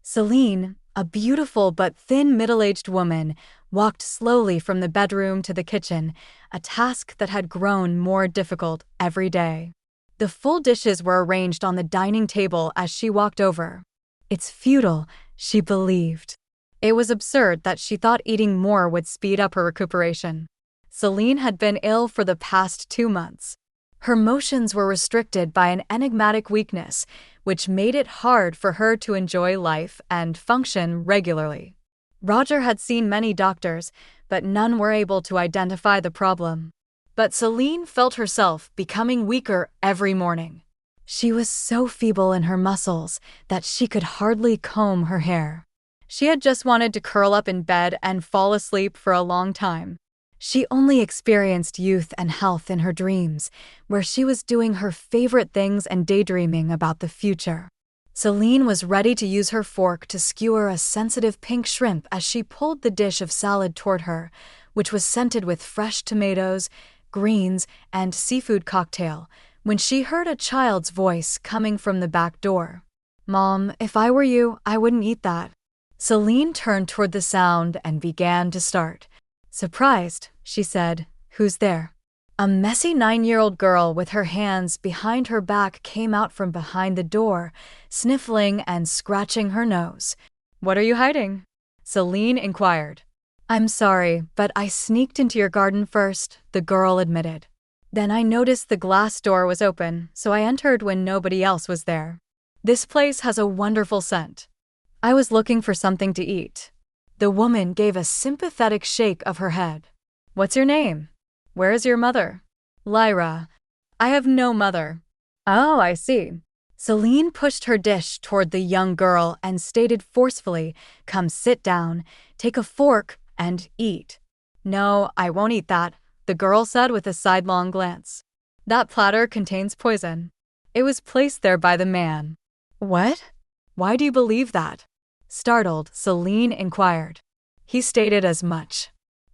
Celine, a beautiful but thin middle-aged woman, walked slowly from the bedroom to the kitchen, a task that had grown more difficult every day. The full dishes were arranged on the dining table as she walked over. It's futile, she believed. It was absurd that she thought eating more would speed up her recuperation. Celine had been ill for the past 2 months. Her motions were restricted by an enigmatic weakness, which made it hard for her to enjoy life and function regularly. Roger had seen many doctors, but none were able to identify the problem. But Celine felt herself becoming weaker every morning. She was so feeble in her muscles that she could hardly comb her hair. She had just wanted to curl up in bed and fall asleep for a long time. She only experienced youth and health in her dreams, where she was doing her favorite things and daydreaming about the future. Celine was ready to use her fork to skewer a sensitive pink shrimp as she pulled the dish of salad toward her, which was scented with fresh tomatoes, greens, and seafood cocktail, when she heard a child's voice coming from the back door. "Mom, if I were you, I wouldn't eat that." Celine turned toward the sound and began to start. "Surprised," she said. "Who's there?" A messy 9-year-old girl with her hands behind her back came out from behind the door, sniffling and scratching her nose. "What are you hiding?" Celine inquired. "I'm sorry, but I sneaked into your garden first," the girl admitted. "Then I noticed the glass door was open, so I entered when nobody else was there. This place has a wonderful scent. I was looking for something to eat." The woman gave a sympathetic shake of her head. "What's your name? Where is your mother?" "Lyra. I have no mother." "Oh, I see." Celine pushed her dish toward the young girl and stated forcefully, "Come sit down, take a fork, and eat." "No, I won't eat that," the girl said with a sidelong glance. "That platter contains poison. It was placed there by the man." "What? Why do you believe that?" Startled, Celine inquired. "He stated as much."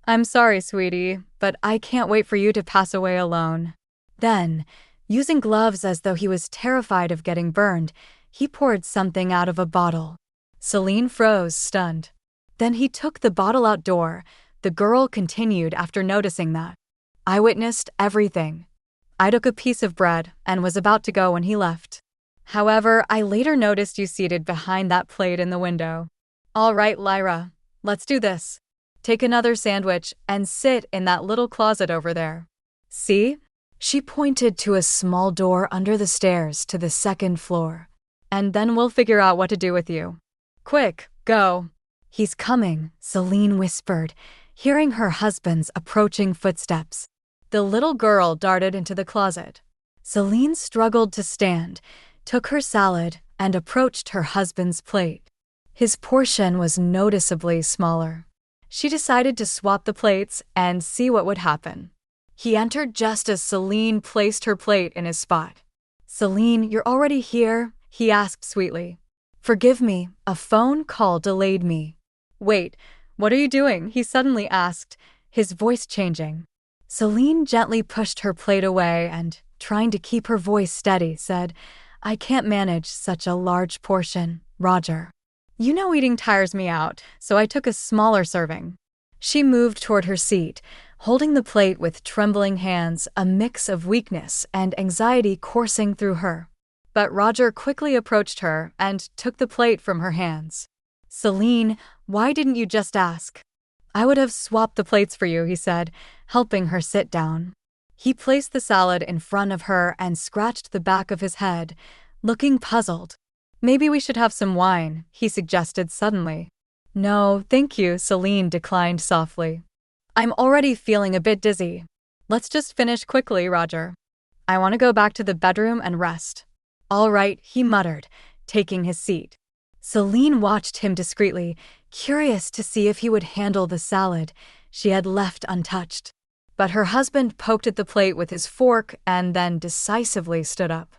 "I'm sorry, sweetie, but I can't wait for you to pass away alone." Then, using gloves as though he was terrified of getting burned, he poured something out of a bottle. Celine froze, stunned. Then he took the bottle outdoor. The girl continued after noticing that. "I witnessed everything. I took a piece of bread and was about to go when he left. However, I later noticed you seated behind that plate in the window." "All right, Lyra, let's do this. Take another sandwich and sit in that little closet over there. See?" She pointed to a small door under the stairs to the second floor. "And then we'll figure out what to do with you. Quick, go." "He's coming," Celine whispered, hearing her husband's approaching footsteps. The little girl darted into the closet. Celine struggled to stand, took her salad, and approached her husband's plate. His portion was noticeably smaller. She decided to swap the plates and see what would happen. He entered just as Celine placed her plate in his spot. "Celine, you're already here?" he asked sweetly. "Forgive me, a phone call delayed me." "Wait, what are you doing?" he suddenly asked, his voice changing. Celine gently pushed her plate away and, trying to keep her voice steady, said, "I can't manage such a large portion, Roger. You know eating tires me out, so I took a smaller serving." She moved toward her seat, holding the plate with trembling hands, a mix of weakness and anxiety coursing through her. But Roger quickly approached her and took the plate from her hands. "Celine, why didn't you just ask?" "I would have swapped the plates for you," he said, helping her sit down. He placed the salad in front of her and scratched the back of his head, looking puzzled. "Maybe we should have some wine," he suggested suddenly. "No, thank you," Celine declined softly. "I'm already feeling a bit dizzy. Let's just finish quickly, Roger. I want to go back to the bedroom and rest." "All right," he muttered, taking his seat. Celine watched him discreetly, curious to see if he would handle the salad she had left untouched. But her husband poked at the plate with his fork and then decisively stood up.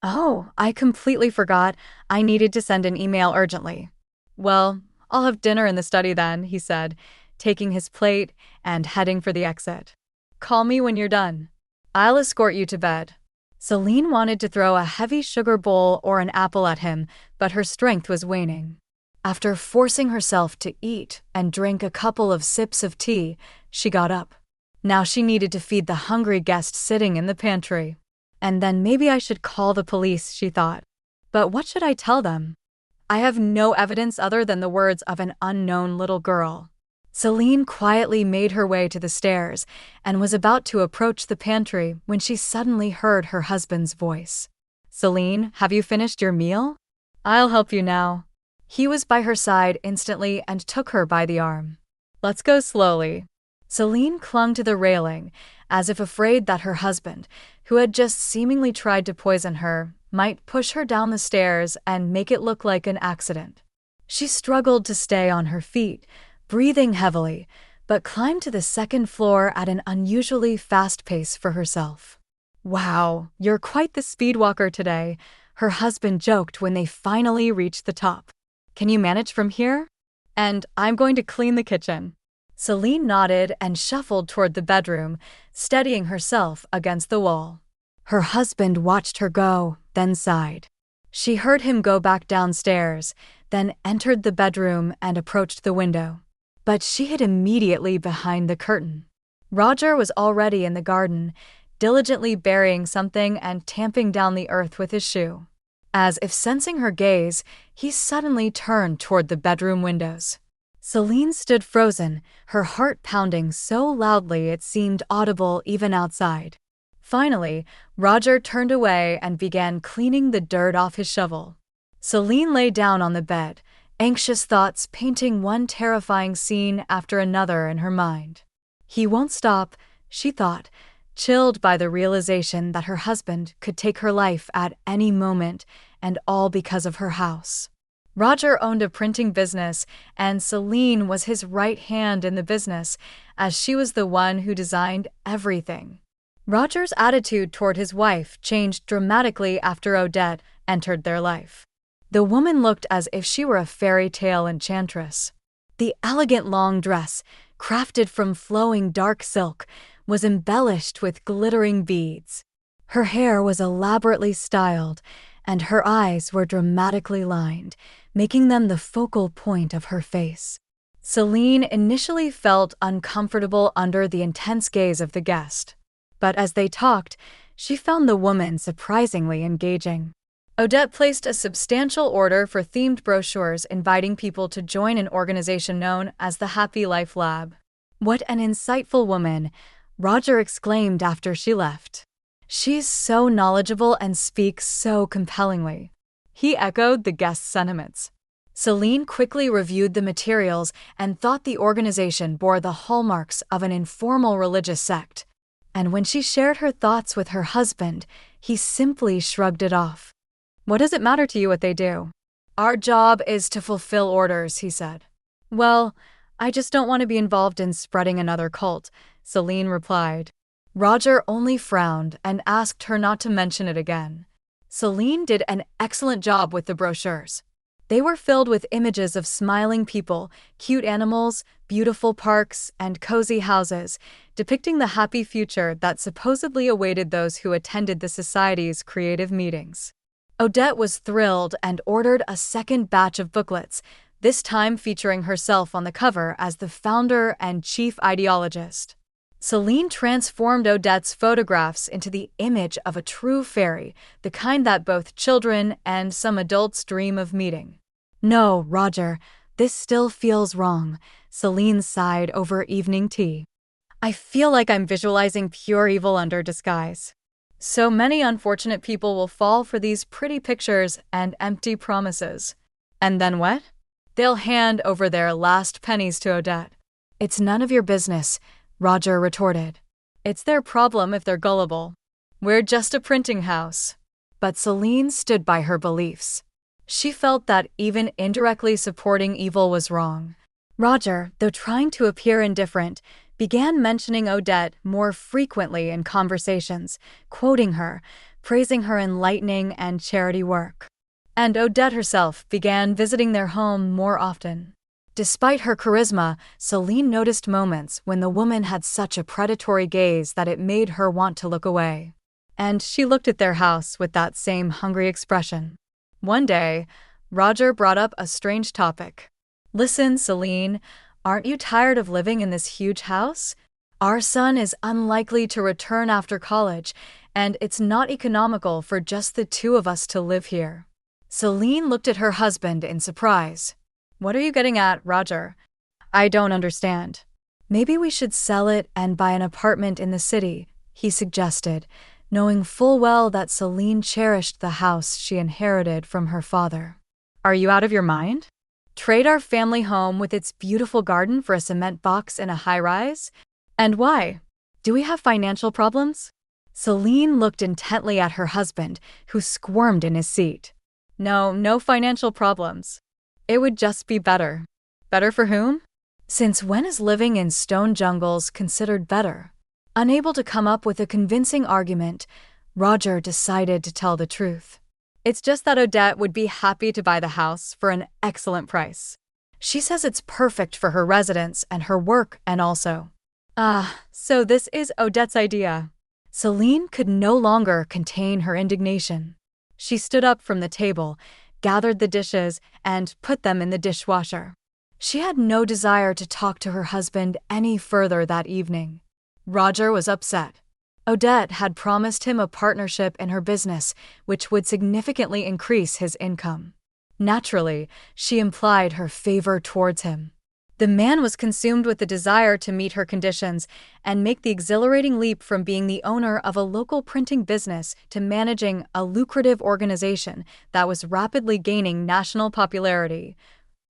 "Oh, I completely forgot. I needed to send an email urgently." "Well, I'll have dinner in the study then," he said, taking his plate and heading for the exit. "Call me when you're done. I'll escort you to bed." Celine wanted to throw a heavy sugar bowl or an apple at him, but her strength was waning. After forcing herself to eat and drink a couple of sips of tea, she got up. Now she needed to feed the hungry guest sitting in the pantry. And then maybe I should call the police, she thought. But what should I tell them? I have no evidence other than the words of an unknown little girl. Celine quietly made her way to the stairs and was about to approach the pantry when she suddenly heard her husband's voice. "Celine, have you finished your meal? I'll help you now." He was by her side instantly and took her by the arm. "Let's go slowly." Celine clung to the railing, as if afraid that her husband, who had just seemingly tried to poison her, might push her down the stairs and make it look like an accident. She struggled to stay on her feet, breathing heavily, but climbed to the second floor at an unusually fast pace for herself. "Wow, you're quite the speed walker today," her husband joked when they finally reached the top. "Can you manage from here? And I'm going to clean the kitchen." Celine nodded and shuffled toward the bedroom, steadying herself against the wall. Her husband watched her go, then sighed. She heard him go back downstairs, then entered the bedroom and approached the window. But she hid immediately behind the curtain. Roger was already in the garden, diligently burying something and tamping down the earth with his shoe. As if sensing her gaze, he suddenly turned toward the bedroom windows. Celine stood frozen, her heart pounding so loudly it seemed audible even outside. Finally, Roger turned away and began cleaning the dirt off his shovel. Celine lay down on the bed, anxious thoughts painting one terrifying scene after another in her mind. He won't stop, she thought, chilled by the realization that her husband could take her life at any moment, and all because of her house. Roger owned a printing business, and Celine was his right hand in the business, as she was the one who designed everything. Roger's attitude toward his wife changed dramatically after Odette entered their life. The woman looked as if she were a fairy tale enchantress. The elegant long dress, crafted from flowing dark silk, was embellished with glittering beads. Her hair was elaborately styled, and her eyes were dramatically lined, making them the focal point of her face. Celine initially felt uncomfortable under the intense gaze of the guest. But as they talked, she found the woman surprisingly engaging. Odette placed a substantial order for themed brochures inviting people to join an organization known as the Happy Life Lab. "What an insightful woman," Roger exclaimed after she left. "She's so knowledgeable and speaks so compellingly." He echoed the guest's sentiments. Celine quickly reviewed the materials and thought the organization bore the hallmarks of an informal religious sect. And when she shared her thoughts with her husband, he simply shrugged it off. "What does it matter to you what they do?" "Our job is to fulfill orders," he said. "Well, I just don't want to be involved in spreading another cult," Celine replied. Roger only frowned and asked her not to mention it again. Celine did an excellent job with the brochures. They were filled with images of smiling people, cute animals, beautiful parks, and cozy houses, depicting the happy future that supposedly awaited those who attended the society's creative meetings. Odette was thrilled and ordered a second batch of booklets, this time featuring herself on the cover as the founder and chief ideologist. Celine transformed Odette's photographs into the image of a true fairy, the kind that both children and some adults dream of meeting. "No, Roger, this still feels wrong," Celine sighed over evening tea. "I feel like I'm visualizing pure evil under disguise. So many unfortunate people will fall for these pretty pictures and empty promises. And then what? They'll hand over their last pennies to Odette." "It's none of your business," Roger retorted. "It's their problem if they're gullible. We're just a printing house." But Celine stood by her beliefs. She felt that even indirectly supporting evil was wrong. Roger, though trying to appear indifferent, began mentioning Odette more frequently in conversations, quoting her, praising her enlightening and charity work. And Odette herself began visiting their home more often. Despite her charisma, Celine noticed moments when the woman had such a predatory gaze that it made her want to look away. And she looked at their house with that same hungry expression. One day, Roger brought up a strange topic. Listen, Celine, aren't you tired of living in this huge house? Our son is unlikely to return after college, and it's not economical for just the two of us to live here. Celine looked at her husband in surprise. What are you getting at, Roger? I don't understand. Maybe we should sell it and buy an apartment in the city, he suggested, knowing full well that Celine cherished the house she inherited from her father. Are you out of your mind? Trade our family home with its beautiful garden for a cement box in a high-rise? And why? Do we have financial problems? Celine looked intently at her husband, who squirmed in his seat. No financial problems. It would just be better. Better for whom? Since when is living in stone jungles considered better? Unable to come up with a convincing argument, Roger decided to tell the truth. It's just that Odette would be happy to buy the house for an excellent price. She says it's perfect for her residence and her work and also. So this is Odette's idea. Celine could no longer contain her indignation. She stood up from the table, gathered the dishes, and put them in the dishwasher. She had no desire to talk to her husband any further that evening. Roger was upset. Odette had promised him a partnership in her business, which would significantly increase his income. Naturally, she implied her favor towards him. The man was consumed with the desire to meet her conditions and make the exhilarating leap from being the owner of a local printing business to managing a lucrative organization that was rapidly gaining national popularity,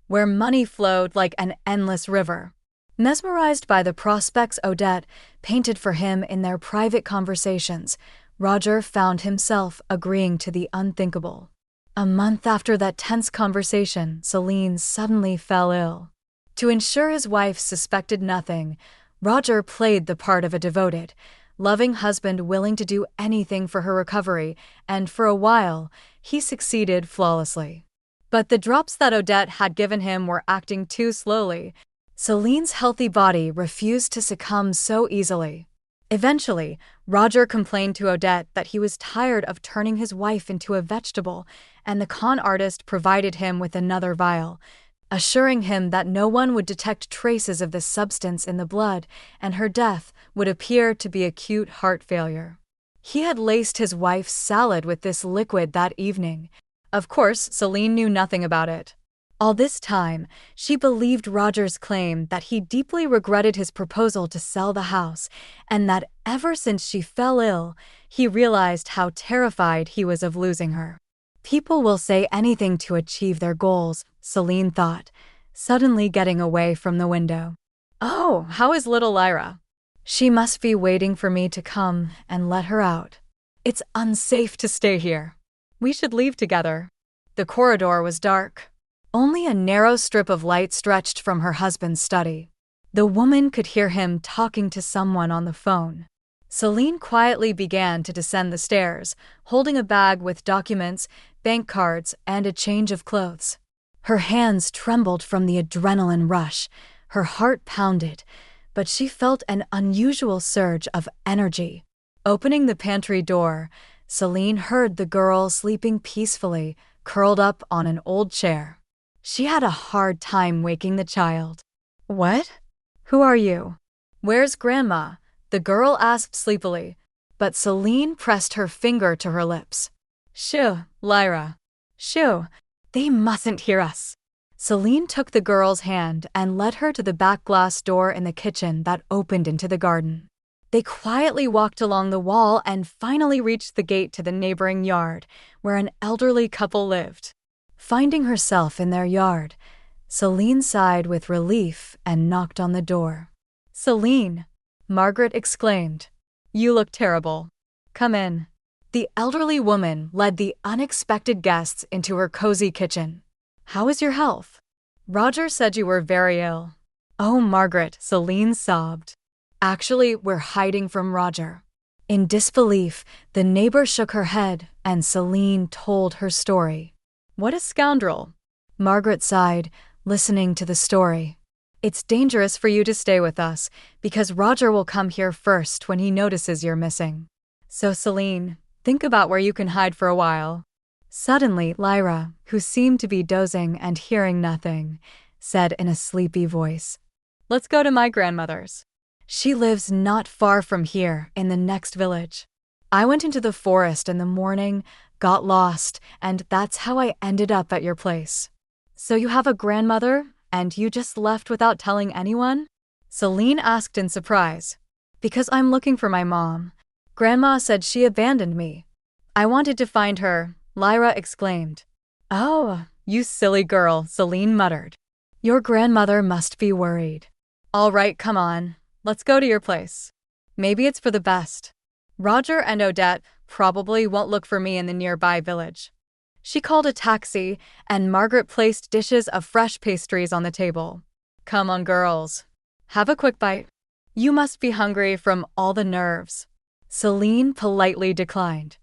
where money flowed like an endless river. Mesmerized by the prospects Odette painted for him in their private conversations, Roger found himself agreeing to the unthinkable. A month after that tense conversation, Celine suddenly fell ill. To ensure his wife suspected nothing, Roger played the part of a devoted, loving husband willing to do anything for her recovery, and for a while, he succeeded flawlessly. But the drops that Odette had given him were acting too slowly. Celine's healthy body refused to succumb so easily. Eventually, Roger complained to Odette that he was tired of turning his wife into a vegetable, and the con artist provided him with another vial, assuring him that no one would detect traces of the substance in the blood, and her death would appear to be acute heart failure. He had laced his wife's salad with this liquid that evening. Of course, Celine knew nothing about it. All this time, she believed Roger's claim that he deeply regretted his proposal to sell the house, and that ever since she fell ill, he realized how terrified he was of losing her. People will say anything to achieve their goals, Celine thought, suddenly getting away from the window. Oh, how is little Lyra? She must be waiting for me to come and let her out. It's unsafe to stay here. We should leave together. The corridor was dark. Only a narrow strip of light stretched from her husband's study. The woman could hear him talking to someone on the phone. Celine quietly began to descend the stairs, holding a bag with documents, bank cards, and a change of clothes. Her hands trembled from the adrenaline rush. Her heart pounded, but she felt an unusual surge of energy. Opening the pantry door, Celine heard the girl sleeping peacefully, curled up on an old chair. She had a hard time waking the child. What? Who are you? Where's Grandma? The girl asked sleepily, but Celine pressed her finger to her lips. Shoo, Lyra. Shoo, they mustn't hear us. Celine took the girl's hand and led her to the back glass door in the kitchen that opened into the garden. They quietly walked along the wall and finally reached the gate to the neighboring yard, where an elderly couple lived. Finding herself in their yard, Celine sighed with relief and knocked on the door. Celine, Margaret exclaimed. You look terrible. Come in. The elderly woman led the unexpected guests into her cozy kitchen. How is your health? Roger said you were very ill. Oh, Margaret, Celine sobbed. Actually, we're hiding from Roger. In disbelief, the neighbor shook her head and Celine told her story. What a scoundrel! Margaret sighed, listening to the story. It's dangerous for you to stay with us, because Roger will come here first when he notices you're missing. So Celine, think about where you can hide for a while. Suddenly, Lyra, who seemed to be dozing and hearing nothing, said in a sleepy voice, "Let's go to my grandmother's. She lives not far from here, in the next village. I went into the forest in the morning, got lost, and that's how I ended up at your place." "So you have a grandmother, and you just left without telling anyone?" Celine asked in surprise. "Because I'm looking for my mom. Grandma said she abandoned me." "I wanted to find her," Lyra exclaimed. "Oh, you silly girl," Celine muttered. "Your grandmother must be worried. All right, come on. Let's go to your place. Maybe it's for the best. Roger and Odette probably won't look for me in the nearby village." She called a taxi, and Margaret placed dishes of fresh pastries on the table. "Come on, girls. Have a quick bite. You must be hungry from all the nerves." Celine politely declined.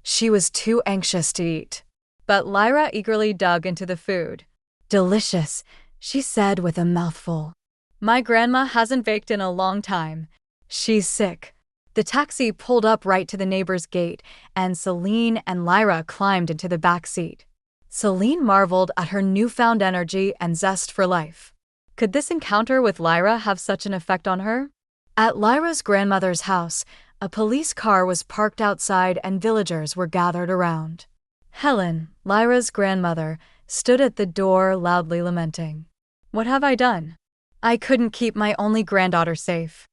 She was too anxious to eat. But Lyra eagerly dug into the food. "Delicious," she said with a mouthful. "My grandma hasn't baked in a long time. She's sick." The taxi pulled up right to the neighbor's gate, and Celine and Lyra climbed into the back seat. Celine marveled at her newfound energy and zest for life. Could this encounter with Lyra have such an effect on her? At Lyra's grandmother's house, a police car was parked outside and villagers were gathered around. Helen, Lyra's grandmother, stood at the door loudly lamenting. "What have I done? I couldn't keep my only granddaughter safe.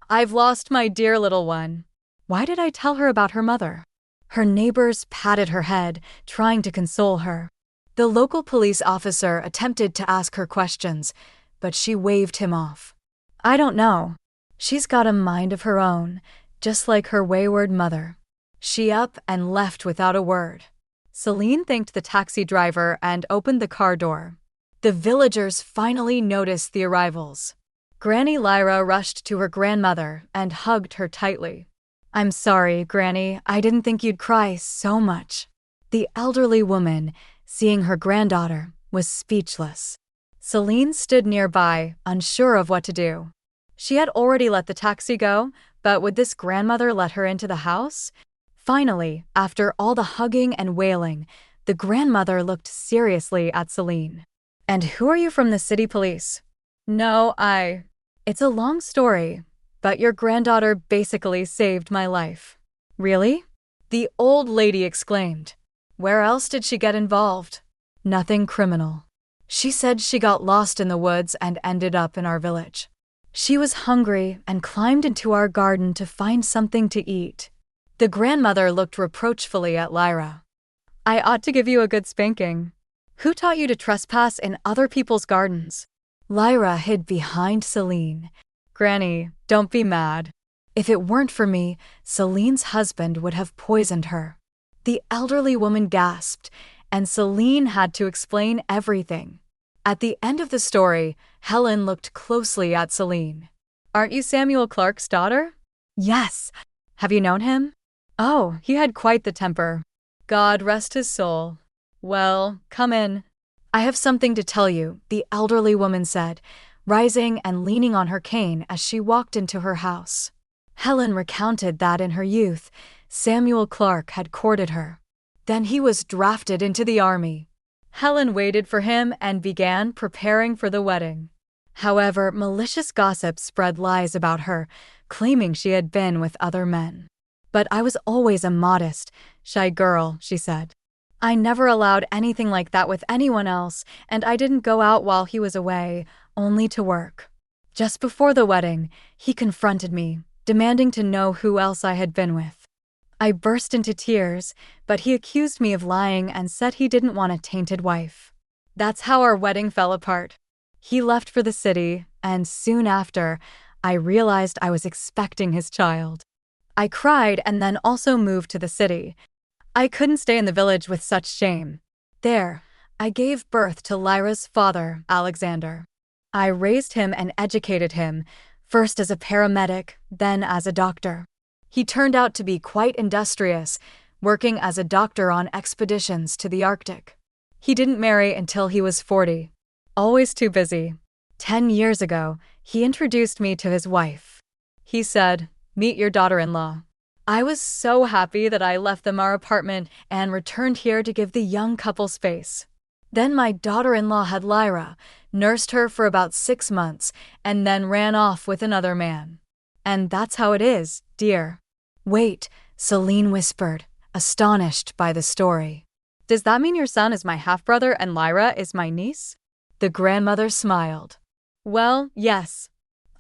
I've lost my dear little one. Why did I tell her about her mother?" Her neighbors patted her head, trying to console her. The local police officer attempted to ask her questions, but she waved him off. "I don't know. She's got a mind of her own, just like her wayward mother." She up and left without a word. Celine thanked the taxi driver and opened the car door. The villagers finally noticed the arrivals. Granny Lyra rushed to her grandmother and hugged her tightly. "I'm sorry, Granny, I didn't think you'd cry so much." The elderly woman, seeing her granddaughter, was speechless. Celine stood nearby, unsure of what to do. She had already let the taxi go, but would this grandmother let her into the house? Finally, after all the hugging and wailing, the grandmother looked seriously at Celine. "And who are you from the city police?" "No, It's a long story, but your granddaughter basically saved my life." "Really?" the old lady exclaimed. "Where else did she get involved?" "Nothing criminal. She said she got lost in the woods and ended up in our village. She was hungry and climbed into our garden to find something to eat." The grandmother looked reproachfully at Lyra. "I ought to give you a good spanking. Who taught you to trespass in other people's gardens?" Lyra hid behind Celine. "Granny, don't be mad. If it weren't for me, Celine's husband would have poisoned her." The elderly woman gasped, and Celine had to explain everything. At the end of the story, Helen looked closely at Celine. "Aren't you Samuel Clark's daughter?" "Yes." "Have you known him?" "Oh, he had quite the temper. God rest his soul. Well, come in." "I have something to tell you," the elderly woman said, rising and leaning on her cane as she walked into her house. Helen recounted that in her youth, Samuel Clark had courted her. Then he was drafted into the army. Helen waited for him and began preparing for the wedding. However, malicious gossip spread lies about her, claiming she had been with other men. "But I was always a modest, shy girl," she said. "I never allowed anything like that with anyone else, and I didn't go out while he was away, only to work." Just before the wedding, he confronted me, demanding to know who else I had been with. I burst into tears, but he accused me of lying and said he didn't want a tainted wife. That's how our wedding fell apart. He left for the city, and soon after, I realized I was expecting his child. I cried and then also moved to the city. I couldn't stay in the village with such shame. There, I gave birth to Lyra's father, Alexander. I raised him and educated him, first as a paramedic, then as a doctor. He turned out to be quite industrious, working as a doctor on expeditions to the Arctic. He didn't marry until he was 40. Always too busy. 10 years ago, he introduced me to his wife. He said, "Meet your daughter-in-law." I was so happy that I left them our apartment and returned here to give the young couple space. Then my daughter-in-law had Lyra, nursed her for about 6 months, and then ran off with another man. And that's how it is, dear. Wait, Celine whispered, astonished by the story. Does that mean your son is my half-brother and Lyra is my niece? The grandmother smiled. Well, yes.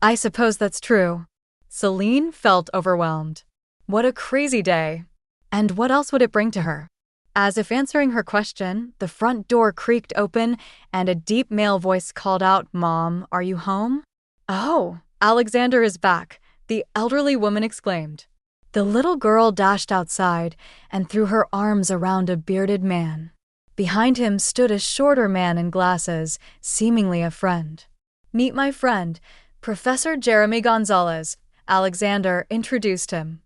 I suppose that's true. Celine felt overwhelmed. What a crazy day. And what else would it bring to her? As if answering her question, the front door creaked open and a deep male voice called out, Mom, are you home? Oh, Alexander is back, the elderly woman exclaimed. The little girl dashed outside and threw her arms around a bearded man. Behind him stood a shorter man in glasses, seemingly a friend. Meet my friend, Professor Jeremy Gonzalez, Alexander introduced him.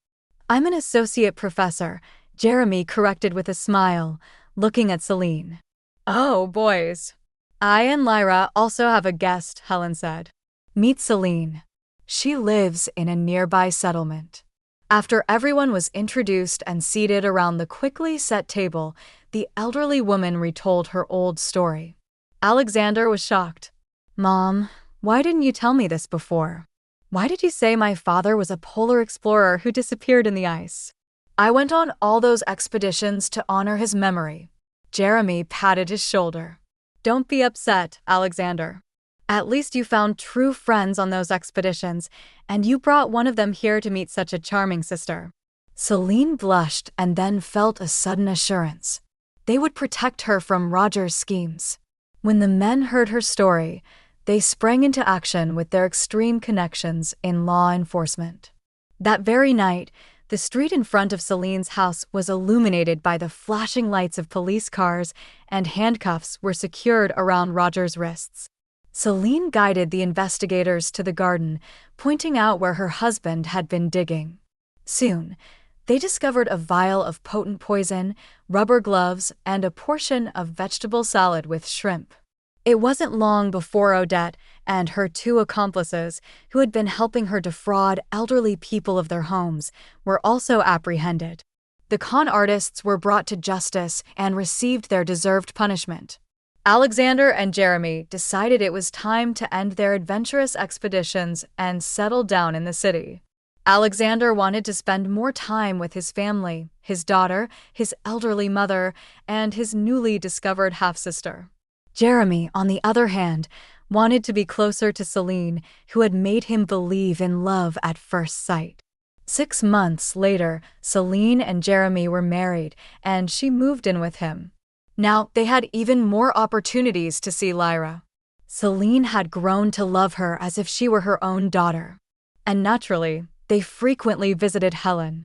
I'm an associate professor, Jeremy corrected with a smile, looking at Celine. Oh, boys. I and Lyra also have a guest, Helen said. Meet Celine. She lives in a nearby settlement. After everyone was introduced and seated around the quickly set table, the elderly woman retold her old story. Alexander was shocked. Mom, why didn't you tell me this before? Why did you say my father was a polar explorer who disappeared in the ice? I went on all those expeditions to honor his memory. Jeremy patted his shoulder. Don't be upset, Alexander. At least you found true friends on those expeditions, and you brought one of them here to meet such a charming sister. Celine blushed and then felt a sudden assurance. They would protect her from Roger's schemes. When the men heard her story, they sprang into action with their extreme connections in law enforcement. That very night, the street in front of Celine's house was illuminated by the flashing lights of police cars, and handcuffs were secured around Roger's wrists. Celine guided the investigators to the garden, pointing out where her husband had been digging. Soon, they discovered a vial of potent poison, rubber gloves, and a portion of vegetable salad with shrimp. It wasn't long before Odette and her 2 accomplices, who had been helping her defraud elderly people of their homes, were also apprehended. The con artists were brought to justice and received their deserved punishment. Alexander and Jeremy decided it was time to end their adventurous expeditions and settle down in the city. Alexander wanted to spend more time with his family, his daughter, his elderly mother, and his newly discovered half-sister. Jeremy, on the other hand, wanted to be closer to Celine, who had made him believe in love at first sight. 6 months later, Celine and Jeremy were married, and she moved in with him. Now, they had even more opportunities to see Lyra. Celine had grown to love her as if she were her own daughter. And naturally, they frequently visited Helen.